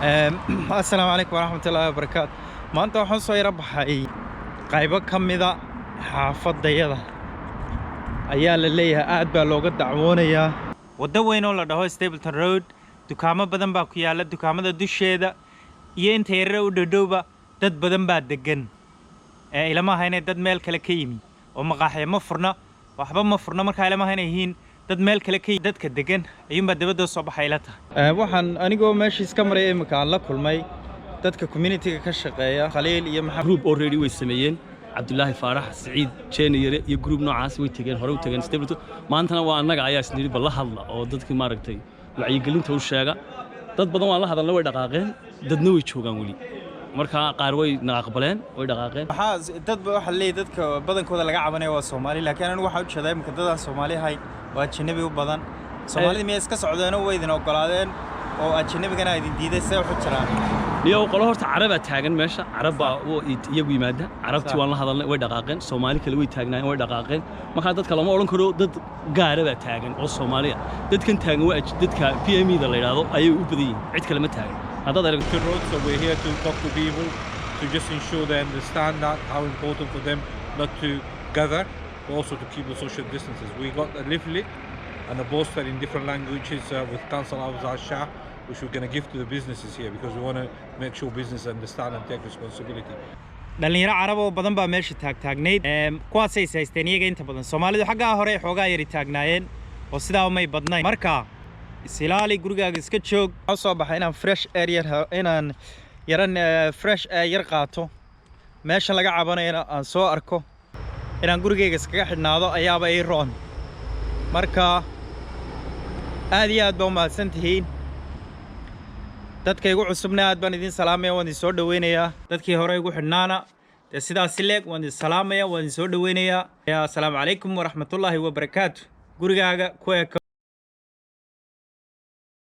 السلام عليكم ورحمة الله وبركاته. ما أنت وحن صاير بحي قايبة كمذا حافظ ضيّضة أيال اللي هاد باللغة دعوانية ودوينه لده Stapleton Road دكامة بدن باكيالة دكامة دوشيدا ين تيرة ودوبا دد بدن بعد دقن إلى ما هنا دد ميل كلكيمي ومقاحي مفرنا وحبا مفرنا مركا إلى ما هنا هين dad meel kale ka dadka degan ayuun baa dibadda soo baxay la tahay waxaan anigoo meeshii iska maray imika aan la kulmay dadka community-ga ka shaqeeya Khaliil iyo Maxamed group already way sameeyeen Abdullahi Faarax Saciid Jeeniyare iyo group noocaas way tageen hore u tageen Stapleton maantana waa annaga ayaa isniid bal la hadla oo dadkii maaragtay wacyigelinta u sheega dad badan waa la hadalna way dhaqaaqeen dadna way joogaan wali marka qaar way naqbaleen way dhaqaaqeen dad waxa leeyahay dadka badankooda laga cabanayo waa Soomaali laakiin anigu waxa u jeedaa imika dad aan Soomaali ahayn waa ajnabi u badan Soomaalida miyay iska socdeen oo way idin ogolaadeen oo ajnabigana ay diiday say u xiraan niyo qolo horta Carab taagan meesha Carab oo iyagu yimaada Carabti waan la hadalnay way dhaqaaqeen Soomaali kale way taagnaayeen way dhaqaaqeen marka dadka lama oran karo dad gaarab taagan oo Soomaaliya dadkan taagan waa dadka PME-da la yiraahdo ayay u badan yihiin cid kale ma taagan hadda electric roads so we're here to talk to people to just ensure they understand that how important for them not to gather but also to keep the social distances. We got a leaflet and a poster in different languages with Council House Shah, which we're going to give to the businesses here because we want to make sure businesses understand and take responsibility. dhalinyaro Carab oo badan baa meesha taagnayd kuwaas ay haysteen iyaga inta badan Soomaalidu xagga hore xoogaa yari taagnaayeen oo sidaa may badnayn marka isilaali gurigaaga iska joog waxaan soo baxay inaan fresh air inaan yaran fresh air qaato meesha laga cabanayna aan soo arko inaan gurigeyga iskaga xidhnaado ayaaba ay roon marka aad iyo aad baa u mahadsantihiin dadka igu cusubna aad baan idin salaamaya waan idin soo dhaweynayaa dadkii hore igu xidhnaana dee sidaas leeg waan idin salaamaya waan idin soo dhaweynayaa assalaamu calaykum waraxmatullaahi wabarakaatu gurigaaga ku